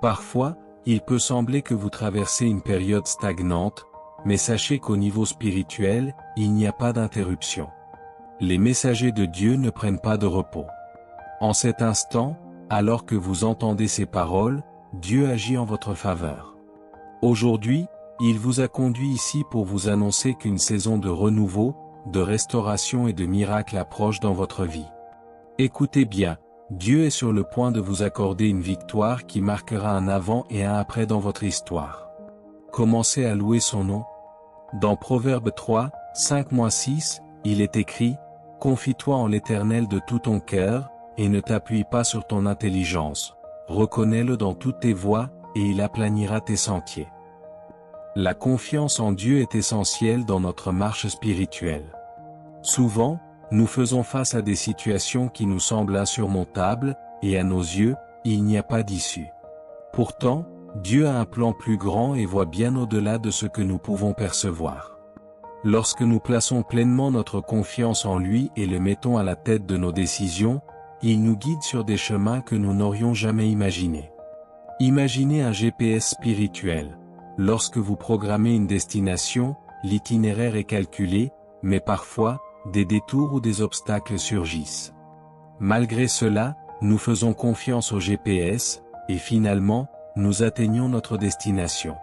Parfois, il peut sembler que vous traversez une période stagnante, mais sachez qu'au niveau spirituel, il n'y a pas d'interruption. Les messagers de Dieu ne prennent pas de repos. En cet instant, alors que vous entendez ces paroles, Dieu agit en votre faveur. Aujourd'hui, il vous a conduit ici pour vous annoncer qu'une saison de renouveau, de restauration et de miracles approche dans votre vie. Écoutez bien, Dieu est sur le point de vous accorder une victoire qui marquera un avant et un après dans votre histoire. Commencez à louer son nom. Dans Proverbe 3, 5-6, il est écrit « Confie-toi en l'Éternel de tout ton cœur, et ne t'appuie pas sur ton intelligence. Reconnais-le dans toutes tes voies, et il aplanira tes sentiers. » La confiance en Dieu est essentielle dans notre marche spirituelle. Souvent, nous faisons face à des situations qui nous semblent insurmontables, et à nos yeux, il n'y a pas d'issue. Pourtant, Dieu a un plan plus grand et voit bien au-delà de ce que nous pouvons percevoir. Lorsque nous plaçons pleinement notre confiance en lui et le mettons à la tête de nos décisions, il nous guide sur des chemins que nous n'aurions jamais imaginés. Imaginez un GPS spirituel. Lorsque vous programmez une destination, l'itinéraire est calculé, mais parfois, des détours ou des obstacles surgissent. Malgré cela, nous faisons confiance au GPS, et finalement, nous atteignons notre destination.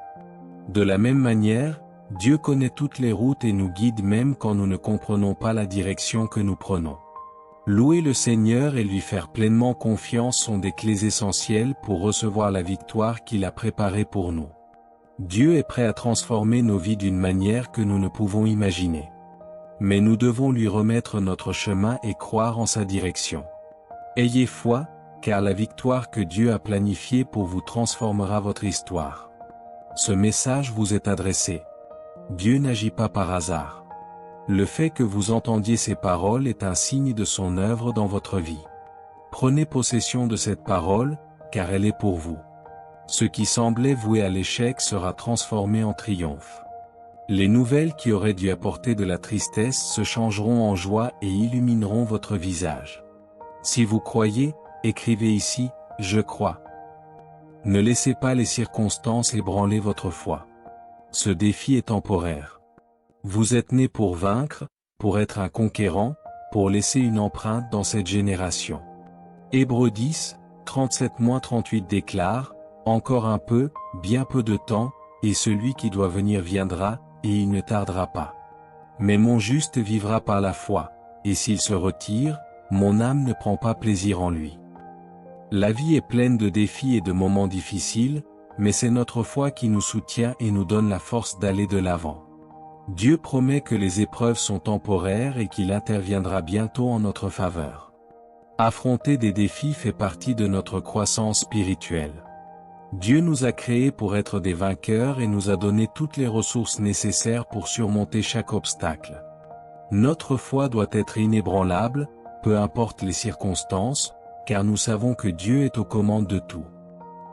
De la même manière, Dieu connaît toutes les routes et nous guide même quand nous ne comprenons pas la direction que nous prenons. Louer le Seigneur et lui faire pleinement confiance sont des clés essentielles pour recevoir la victoire qu'il a préparée pour nous. Dieu est prêt à transformer nos vies d'une manière que nous ne pouvons imaginer. Mais nous devons lui remettre notre chemin et croire en sa direction. Ayez foi, car la victoire que Dieu a planifiée pour vous transformera votre histoire. Ce message vous est adressé. Dieu n'agit pas par hasard. Le fait que vous entendiez ces paroles est un signe de son œuvre dans votre vie. Prenez possession de cette parole, car elle est pour vous. Ce qui semblait voué à l'échec sera transformé en triomphe. Les nouvelles qui auraient dû apporter de la tristesse se changeront en joie et illumineront votre visage. Si vous croyez, écrivez ici « Je crois ». Ne laissez pas les circonstances ébranler votre foi. Ce défi est temporaire. Vous êtes né pour vaincre, pour être un conquérant, pour laisser une empreinte dans cette génération. Hébreux 10, 37-38 déclare « Encore un peu, bien peu de temps, et celui qui doit venir viendra, et il ne tardera pas. Mais mon juste vivra par la foi, et s'il se retire, mon âme ne prend pas plaisir en lui. » La vie est pleine de défis et de moments difficiles, mais c'est notre foi qui nous soutient et nous donne la force d'aller de l'avant. Dieu promet que les épreuves sont temporaires et qu'il interviendra bientôt en notre faveur. Affronter des défis fait partie de notre croissance spirituelle. Dieu nous a créés pour être des vainqueurs et nous a donné toutes les ressources nécessaires pour surmonter chaque obstacle. Notre foi doit être inébranlable, peu importe les circonstances, car nous savons que Dieu est aux commandes de tout.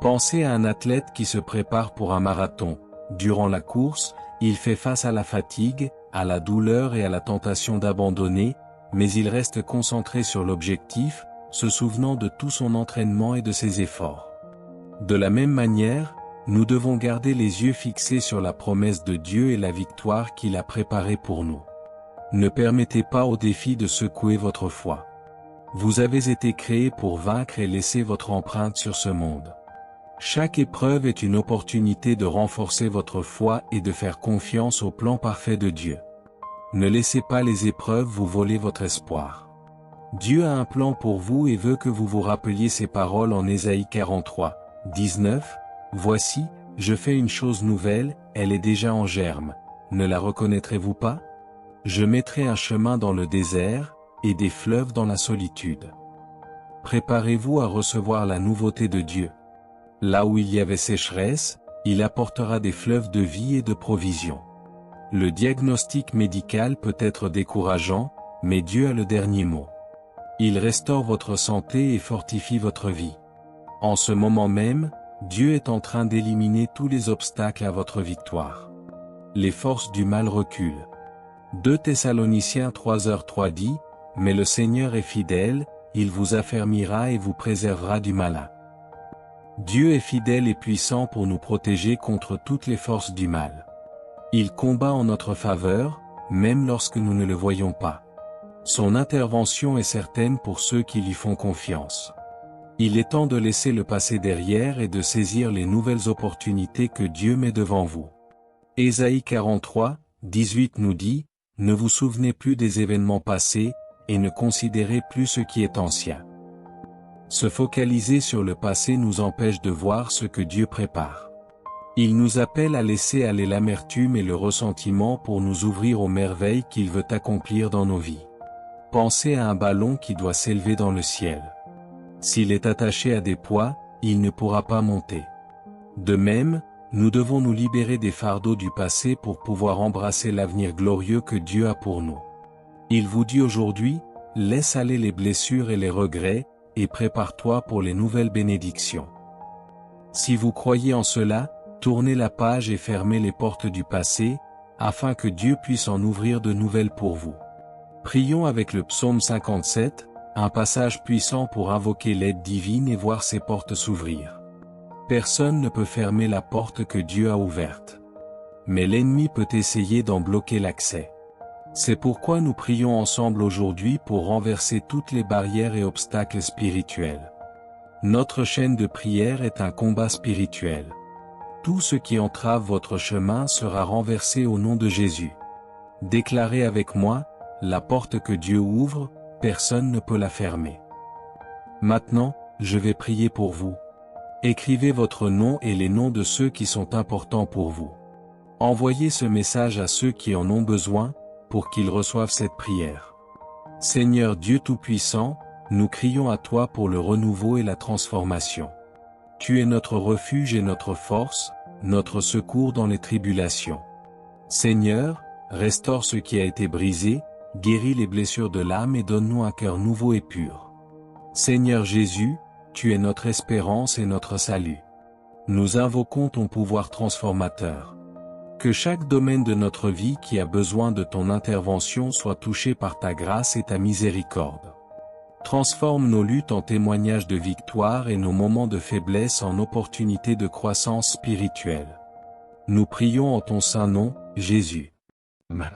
Pensez à un athlète qui se prépare pour un marathon. Durant la course, il fait face à la fatigue, à la douleur et à la tentation d'abandonner, mais il reste concentré sur l'objectif, se souvenant de tout son entraînement et de ses efforts. De la même manière, nous devons garder les yeux fixés sur la promesse de Dieu et la victoire qu'il a préparée pour nous. Ne permettez pas au défi de secouer votre foi. Vous avez été créés pour vaincre et laisser votre empreinte sur ce monde. Chaque épreuve est une opportunité de renforcer votre foi et de faire confiance au plan parfait de Dieu. Ne laissez pas les épreuves vous voler votre espoir. Dieu a un plan pour vous et veut que vous vous rappeliez ces paroles en Ésaïe 43, 19. « Voici, je fais une chose nouvelle, elle est déjà en germe. Ne la reconnaîtrez-vous pas? Je mettrai un chemin dans le désert, et des fleuves dans la solitude. » Préparez-vous à recevoir la nouveauté de Dieu. Là où il y avait sécheresse, il apportera des fleuves de vie et de provision. Le diagnostic médical peut être décourageant, mais Dieu a le dernier mot. Il restaure votre santé et fortifie votre vie. En ce moment même, Dieu est en train d'éliminer tous les obstacles à votre victoire. Les forces du mal reculent. 2 Thessaloniciens 3:3 dit, « Mais le Seigneur est fidèle, il vous affermira et vous préservera du malin. » Dieu est fidèle et puissant pour nous protéger contre toutes les forces du mal. Il combat en notre faveur, même lorsque nous ne le voyons pas. Son intervention est certaine pour ceux qui lui font confiance. Il est temps de laisser le passé derrière et de saisir les nouvelles opportunités que Dieu met devant vous. Ésaïe 43, 18 nous dit, « Ne vous souvenez plus des événements passés, et ne considérez plus ce qui est ancien. » Se focaliser sur le passé nous empêche de voir ce que Dieu prépare. Il nous appelle à laisser aller l'amertume et le ressentiment pour nous ouvrir aux merveilles qu'il veut accomplir dans nos vies. Pensez à un ballon qui doit s'élever dans le ciel. S'il est attaché à des poids, il ne pourra pas monter. De même, nous devons nous libérer des fardeaux du passé pour pouvoir embrasser l'avenir glorieux que Dieu a pour nous. Il vous dit aujourd'hui, laisse aller les blessures et les regrets, et prépare-toi pour les nouvelles bénédictions. Si vous croyez en cela, tournez la page et fermez les portes du passé, afin que Dieu puisse en ouvrir de nouvelles pour vous. Prions avec le psaume 57, un passage puissant pour invoquer l'aide divine et voir ses portes s'ouvrir. Personne ne peut fermer la porte que Dieu a ouverte. Mais l'ennemi peut essayer d'en bloquer l'accès. C'est pourquoi nous prions ensemble aujourd'hui pour renverser toutes les barrières et obstacles spirituels. Notre chaîne de prière est un combat spirituel. Tout ce qui entrave votre chemin sera renversé au nom de Jésus. Déclarez avec moi, la porte que Dieu ouvre, personne ne peut la fermer. Maintenant, je vais prier pour vous. Écrivez votre nom et les noms de ceux qui sont importants pour vous. Envoyez ce message à ceux qui en ont besoin, pour qu'ils reçoivent cette prière. Seigneur Dieu Tout-Puissant, nous crions à toi pour le renouveau et la transformation. Tu es notre refuge et notre force, notre secours dans les tribulations. Seigneur, restaure ce qui a été brisé, guéris les blessures de l'âme et donne-nous un cœur nouveau et pur. Seigneur Jésus, tu es notre espérance et notre salut. Nous invoquons ton pouvoir transformateur. Que chaque domaine de notre vie qui a besoin de ton intervention soit touché par ta grâce et ta miséricorde. Transforme nos luttes en témoignages de victoire et nos moments de faiblesse en opportunités de croissance spirituelle. Nous prions en ton saint nom, Jésus. Amen.